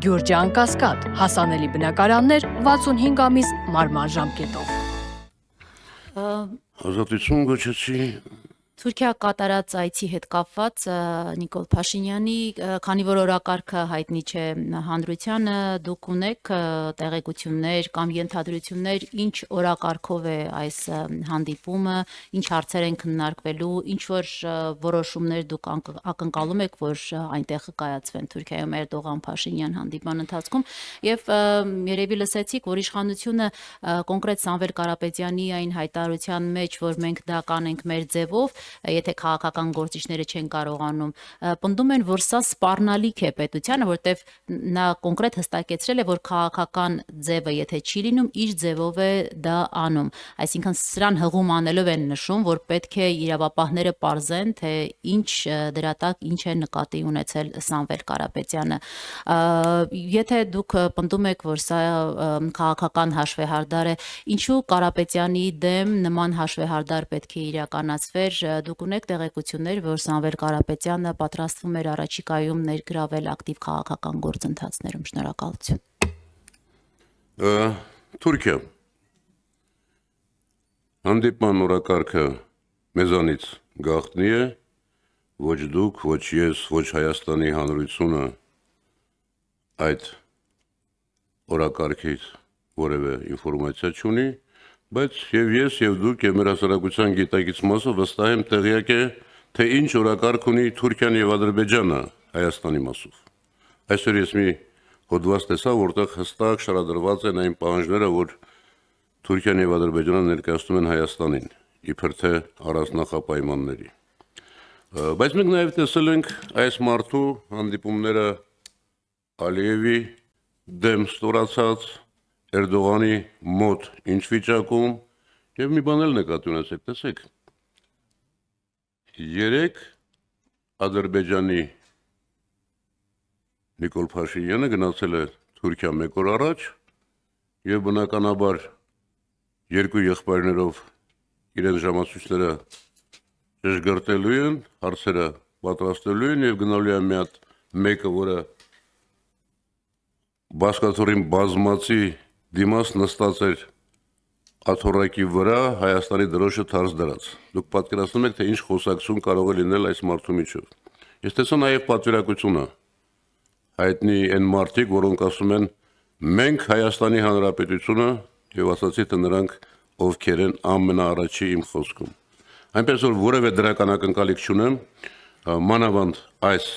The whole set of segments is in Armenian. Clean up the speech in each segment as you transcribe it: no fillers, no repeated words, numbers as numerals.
Գյուրջան Կասկադ, հասանելի բնակարաններ 65 ամիս մարման ժամկետով։ Ազատություն գոչեցի։ Թուրքիա կատարած այցի հետ կապված Նիկոլ Փաշինյանի, քանի որ օրակարգը հայտնի չէ հանրությանը, դուք ունեք տեղեկություններ կամ ենթադրություններ, ինչ օրակարգով է այս հանդիպումը, ինչ հարցեր են քննարկվելու, ինչ որ որոշումներ դուք ակնկալում եք, որ այնտեղ կայացվեն Թուրքիայում Էրդողան Փաշինյան հանդիպման ընթացքում, եւ երևի լսեցիք, որ իշխանությունը կոնկրետ Սամվել Կարապետյանի այն հայտարարության մեջ, որ մենք դա կանենք մեր ձևով, եթե քաղաքական գործիչները չեն կարողանում, պնդում են, որ սա սպառնալիք է պետությանը, որտեվ նա կոնկրետ հստակեցրել է, որ քաղաքական ձևը եթե չի լինում, իր ձևով է դա անում, այսինքն սրան հղում անելով են նշում, որ պետք է իրավապահները պարզեն, թե ինչ դրա տակ ինչ է նկատի ունեցել Սամվել Կարապետյանը, եթե դուք պնդում եք, որ սա քաղաքական հաշվեհարդար է, ինչու Կարապետյանի դեմ նման հաշվեհարդար պետք է իրականացվեր, դուք ունեք տեղեկություններ, որ Սամվել Կարապետյանը պատրաստվում էր առաջիկայում ներգրավել ակտիվ քաղաքական գործընթացներում, շնորհակալություն։ Թուրքիա հանդիպման օրակարգը մեզանից գաղտնի է, ոչ դուք, ոչ ես, ոչ Հայաստանի Հանրությունը այդ օրակարգից որևէ ինֆորմացիա չունի, բայց եւ ես եւ դուք եւ մեր հասարակության գիտակից մասը վստահ եմ տեղյակ է, թե ինչ օրակարգ ունի Թուրքիան եւ Ադրբեջանը Հայաստանի մասով։ Այսօր ես մի հոդված տեսա, որտեղ հստակ շարադրված են այն պահանջները, որ Թուրքիան եւ Ադրբեջանը ներկայացնում են Հայաստանին, իբր թե առանձնախապայմանների։ Բայց մենք նաեւ տեսել ենք այս մարդու հանդիպումները Ալիևի դեմ ստորացած Էրդողանի մոտ ինչ վիճակում եւ մի բան էլ նկատի ունեցեք, տեսեք։ 3 Ադրբեջանի Նիկոլ Փաշինյանը գնացել է Թուրքիա 1 օր առաջ եւ բնականաբար երկու եղբայրներով իրեն ժամացույցները ճշգրտելու են, հարցերը պատրաստելու են եւ գնալու է մի հատ մեկը, որը բասկաթորին բազմացի դիմաց նստած էր աթոռակի վրա Հայաստանի դրոշը թարս դրած։ Դուք պատկերացնում եք, թե ինչ խոսակցություն կարող է լինել այս մարդու միջով։ Ես տեսա նաև պատվիրակությունը հայտնի այն մարդիկ, որոնք ասում են մենք Հայաստանի Հանրապետությունը եւ ասացի, թե նրանք ովքեր են ամենաառաջի իմ խոսքում։ Այնպես որ որևէ դրական ակնկալիք չունեմ, մանավանդ այս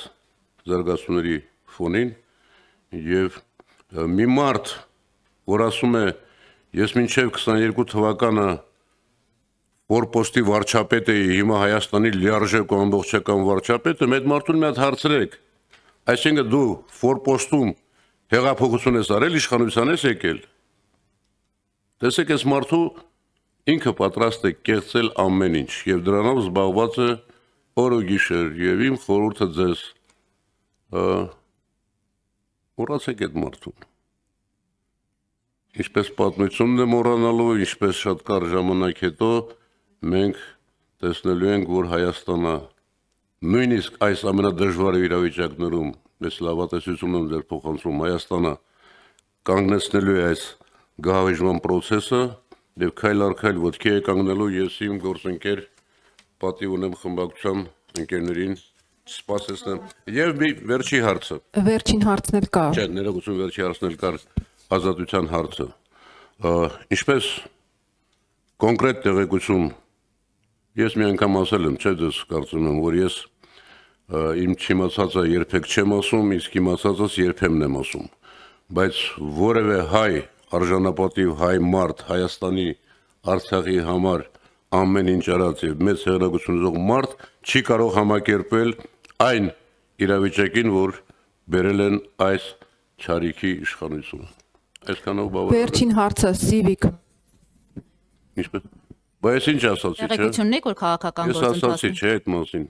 զարգացումների ֆոնին եւ մի մարդ, որ ասում է, ես մինչև 22 թվականը ֆորպոստի վարչապետ էի, հիմա Հայաստանի լիարժեք ու ամբողջական վարչապետը, այդ մարդուն մի հատ հարցրեք, այսինքն դու ֆորպոստում հեղափոխություն ես արել, իշխանության ես եկել։ Տեսեք, այս մարդու ինքը պատրաստ է կեղծել ամեն ինչ, եւ դրանով զբաղված է օր ու գիշեր, եւ իմ խորհուրդը ձեզ մոռացեք այդ մարդուն։ Ինչպես պատմությունն է մոռանալու, ինչպես շատ կարճ ժամանակ հետո մենք տեսնելու ենք, որ Հայաստանը նույնիսկ այս ամենադժվար իրավիճակներում, ես լավատեսություն եմ ձեր փոխանցում, Հայաստանը կանգնեցնելու է այս գահավիժման process-ը եւ քայլ առ քայլ ոտքի է կանգնելու, ես իմ գործընկեր պատիվ ունեմ խմբակցության ընկերներին սպասեցնեմ։ Եվ մի վերջի հարցը։ Վերջին հարցն էլ կա։ Չէ, ներողություն, վերջի հարցն էլ կար ազատության հարցը։ Ինչպես կոնկրետ տեղեկություն, ես մի անգամ ասել եմ, չէ, դες կարծում եմ, որ ես իմ չիմացածը երբեք չեմ ասում, իսկ իմացածս երբեմն եմ ասում, բայց որևէ հայ, արժանապատիվ հայ մարդ Հայաստանի Արցախի համար ամեն ինչ արած եւ մեծ հեղինակություն ունեցող մարդ չի կարող համակերպել այն իրավիճակին, որ բերել են այս չարիքի իշխանությունը։ Այսքանով բավական։ Վերջին հարցը Civic։ Ինչպես։ Բայց ինչ ասացի, չէ։ Տեղեկությունն է, որ քաղաքական Ես ասացի, չէ, այդ մասին։